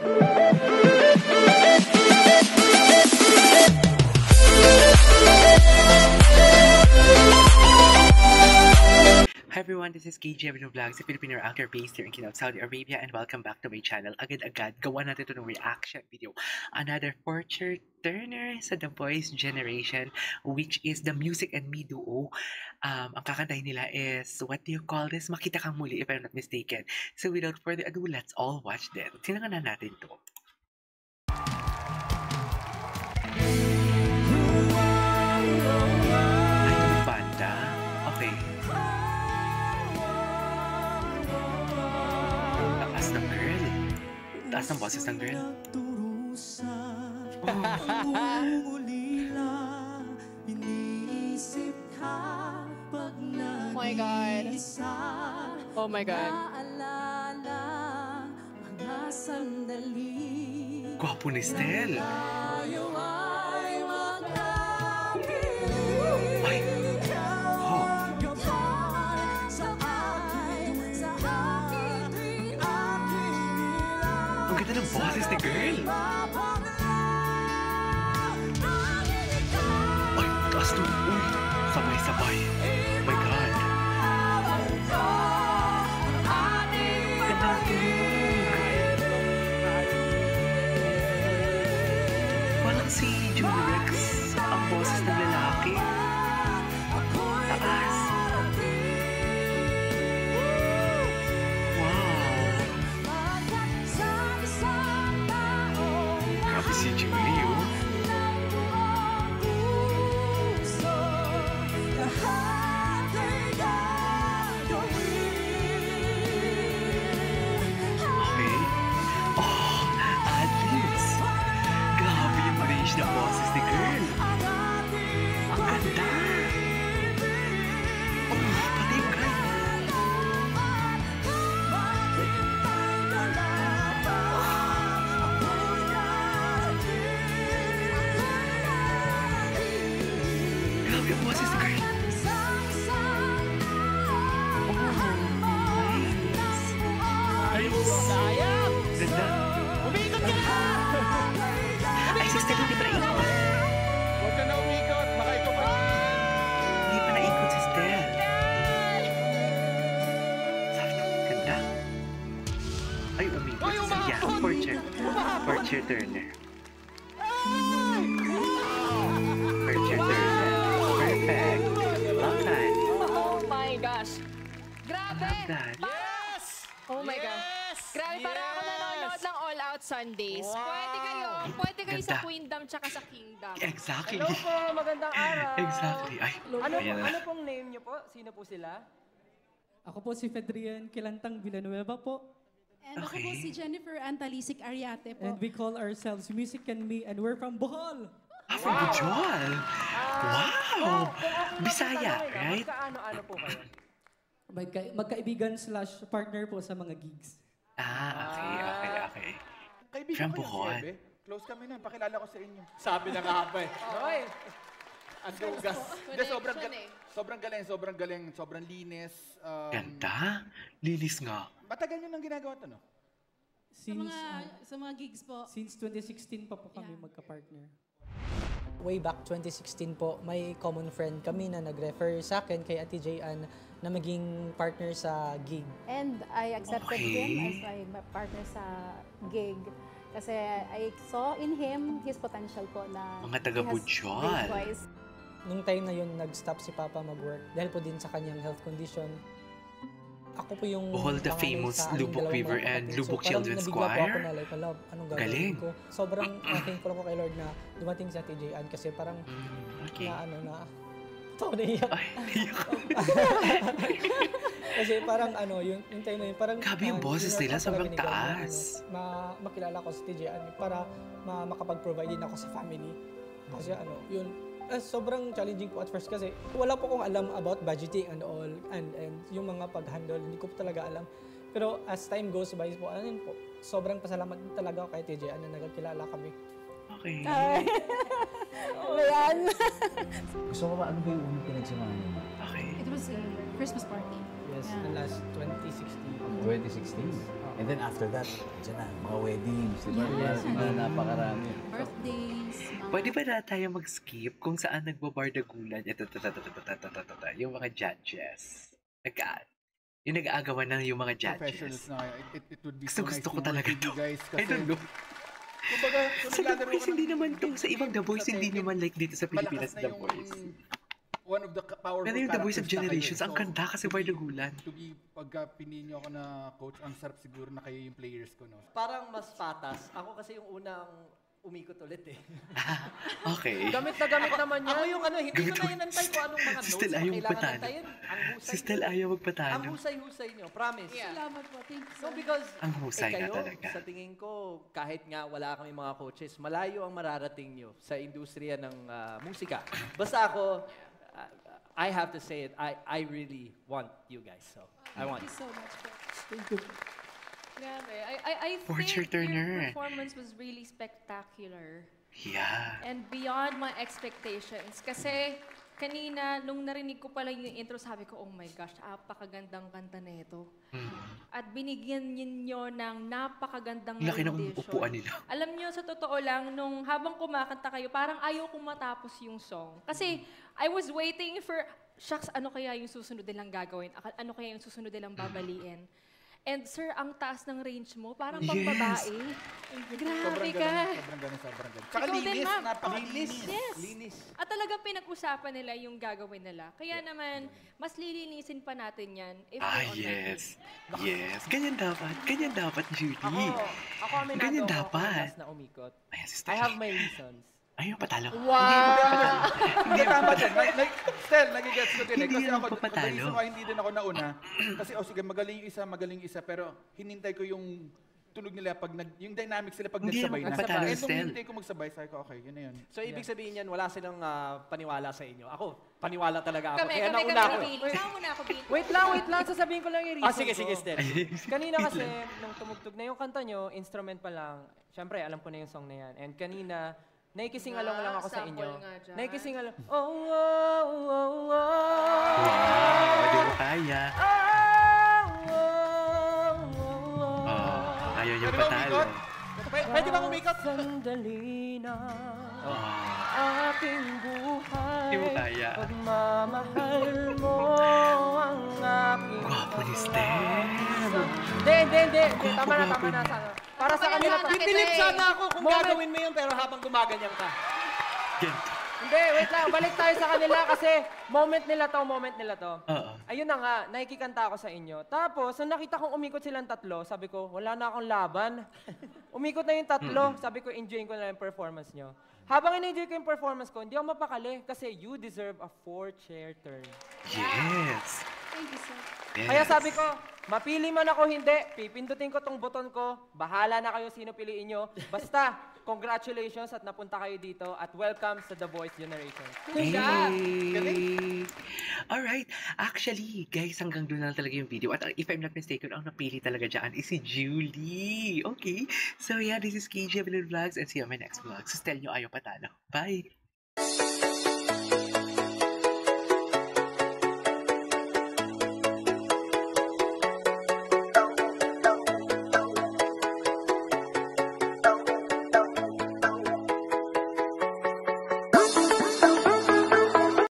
Hi everyone, this is KJ Avino Vlogs, a Filipino actor based here in Kinao, Saudi Arabia, and welcome back to my channel. Agad-agad, gawa natin ito ng reaction video. Another Fortune Turner sa The Voice Generation, which is the Music and Me duo. Ang kakantahin nila is, what do you call this? Makita Kang Muli, if I'm not mistaken. So without further ado, let's all watch them. Sinangan na natin to. Ay, ito yung banda. Okay. Ng girl. Taas ng boses ng girl. Oh my God. Oh my God. Gwapo ni Stel. Ay. Oh. Ang ganda ng boses ni girl. Ay, taas to. Uy, sabay-sabay. Oh my God. Ganda ng tug. Walang si June Rex ang boses ng lalaki. Taas. Si Julie, oh. Okay. Oh, Adlibs. Grabe yung range na boses ni girl. Ang ganda. Oh, pati yung girl. Yung boses ni girl. Oh, nice. Nice. Sayang! Ganda. Umikot ka na! Ay, si Stella, hindi pa naikot. Huwag ka na umikot. Baka ikaw pa. Hindi pa naikot si Stella. Sakto. Ganda. Ay, umikot. Ay, Yeah, Fortune. Fortune Turner. Fortune Turner. Perfect. Love that. Oh my gosh. Grabe! Love that. Yes! Oh my God. Grabe, parang ako nanonood ng All Out Sundays. Wow. Pwede kayo sa Ganda. Queendom tsaka sa Kingdom. Exactly. Hello po, magandang araw. Exactly. Ay, ayan na. Ano pong name niyo po? Sino po sila? Ako po si Fedrian Kilantang Villanueva po. And ako Okay. po si Jennifer Antalisik Ariate po. And we call ourselves Music and Me and we're from Bohol. Ah, from Bujol. Wow. Bisaya, right? Magkaano-ano po kayo? Magkaibigan / partner po sa mga gigs. Ah, okay. Kaibigan From ko yung Bohol. Sebe. Close kami na, pakilala ko sa inyo. Sabi na nga pa eh. Hoy! Ang dugas. Hindi, sobrang Connection galing, sobrang linis. Ganda. Lilis nga. Matagal nyo nang ginagawa ito, no? Sa mga gigs po. Since 2016 pa po kami magka-partner. Way back 2016 po, may common friend kami na nag-refer sa akin kay Ate Jayan na maging partner sa gig. And I accepted Okay. him as my partner sa gig. Kasi I saw in him his potential po na Mga taga he has Bujol. great voice. Nung time na yun, nag-stop si Papa mag-work dahil po din sa kanyang health condition. Ako po yung Bohol, the panganay famous sa aming Lubok dalawang River mga and kapatid. Lubok parang Children's nabigla po Choir? ako na like, love, anong gagawin Galing. ko? Sobrang thankful ako kay Lord na dumating sa Ate Jayan kasi parang Okay. ito, naiyak. Ay, naiyak. Kasi parang yung time na yun, parang Grabe yung boses nila, sobrang taas. makilala ko sa TJan para makapag-provide din ako sa family. Kasi yun, sobrang challenging po at first kasi wala po akong alam about budgeting and all and yung mga pag-handle, hindi ko po talaga alam. Pero as time goes by po, sobrang pasalamat talaga ako kay TJan na nagkilala kami. Okay. Ayan. Gusto ko ba, ano ba yung unang pinagsamahan niyo? Okay. It was a Christmas party. Yes, Yeah. the last 2016. 2016? And then after that, dyan na, mga weddings, di ba? Napakarami. Birthdays, Pwede ba na tayo mag-skip kung saan nagbabardagulan? Yung mga judges. Yung nag-aagawan na yung mga Professionals judges. na kayo. It would be Gusto so nice ko to work talaga with you to. guys. I don't know. Kumbaga, kung Sa The naglalaro Voice, ko ng- hindi naman to. Sa ibang The Voice, hindi Second, naman like dito sa Pilipinas malakas na The yung Voice. one of the powerful Pero yung The Voice of characters na kayo. Generations, ang So, ganda kasi bardagulan. To be, pagka pinili niyo ako na coach, ang sarap siguro na kayo yung players ko, no? Parang mas patas. Ako kasi yung unang umikot ulit eh. Okay. Gamit na gamit naman yan. Ako yung ano, hindi Gamit ko mo. na inantay ko anong mga Si notes Stel na ayaw kailangan magpatalo. antayin. Ang husay Si Stel nyo. ayaw Ang magpatalo. husay-husay nyo, promise. Salamat po. Thank you. No, because Ang husay nga kayo, talaga. sa tingin ko, kahit nga wala kami mga coaches, malayo ang mararating nyo sa industriya ng musika. Basta ako, I have to say it, I really want you guys. So, I want Thank you so much po. Thank you. Grabe. I Portrait think Turner. your performance was really spectacular. Yeah. And beyond my expectations. Kasi kanina, nung narinig ko pala yung intro, sabi ko, oh my gosh, apakagandang kanta na ito. At binigyan ninyo ng napakagandang Laki ng rendition. upuan nila. Alam nyo, sa totoo lang, nung habang kumakanta kayo, parang ayaw kong matapos yung song. Kasi I was waiting for, shucks, ano kaya yung susunod nilang gagawin? Ano kaya yung susunod nilang babaliin? And sir, ang taas ng range mo, parang pang Yes. babae. Grabe ka. Sobrang ganun. Tsaka Ikaw din, linis, ma'am. napakalinis. Yes. linis. At talagang pinag-usapan nila yung gagawin nila. Kaya naman, mas lilinisin pa natin yan. If Ah, we're on yes. Yes. Ganyan dapat. Ganyan dapat, Judy. Ako aminado Ganyan ako dapat. last na umikot. Ayan, si I Stel. have my reasons. Ayun, patalo. Hindi, tama din. Stel, nagigets ko din eh. Hindi Kasi naman ako, papatalo. reason why hindi din ako nauna. Kasi, sige, magaling yung isa, pero hinintay ko yung tunog nila pag yung dynamics sila pag Hindi nagsabay naman na. papatalo, And nung Stel. hinintay ko magsabay, sabi ko, okay, yun na yun. So, ibig sabihin yan, wala silang paniwala sa inyo. Ako, paniwala talaga ako. Kami, Kaya kami, nauna ako. kami, Billy. Sama mo na ako, Billy. Wait lang. Sasabihin ko lang yung reason Sige, ko. Stel. Kanina kasi, nung tumugtog na yung kanta nyo, instrument pa lang, syempre, alam ko na yung song na yan. And kanina, naikising along lang ako sa inyo. Sample nga dyan. Naikising along, oh, oh, oh, oh, Wow, di mo kaya. Oh, ayaw niyo Pwede ba patalo. umikot? Pwede ba umikot? Sandali na Oh, aking buhay. di mo kaya. Pagmamahal mo ang aking Gwapo ni Stel. Hindi. Tama na. Gwapo niya. Sana. Para sa kanila to. Bibilib sana ako kung gagawin mo yun, pero habang gumaganyan ka. Ganito. Hindi, wait lang. Balik tayo sa kanila kasi moment nila to. Oo. Ayun na nga, nakikikanta ako sa inyo. Tapos, nung nakita kong umikot silang tatlo, sabi ko, wala na akong laban. Umikot na yung tatlo. Sabi ko, enjoyin ko na yung performance nyo. Habang in-enjoy ko yung performance ko, hindi ako mapakali kasi you deserve a 4-chair turn. Yes. Thank you, sir. Yes. Kaya sabi ko, mapili man ako hindi, pipindutin ko tong buton ko, bahala na kayo sino piliin nyo. Basta, congratulations at napunta kayo dito at welcome sa The Voice Generation. Yay! Alright. Actually, guys, hanggang doon na lang talaga yung video. At if I'm not mistaken, ang napili talaga dyan is si Julie. Okay? So yeah, this is KJ Vlog Vlogs and see you on my next vlog. So, tell nyo ayaw patalo. Bye!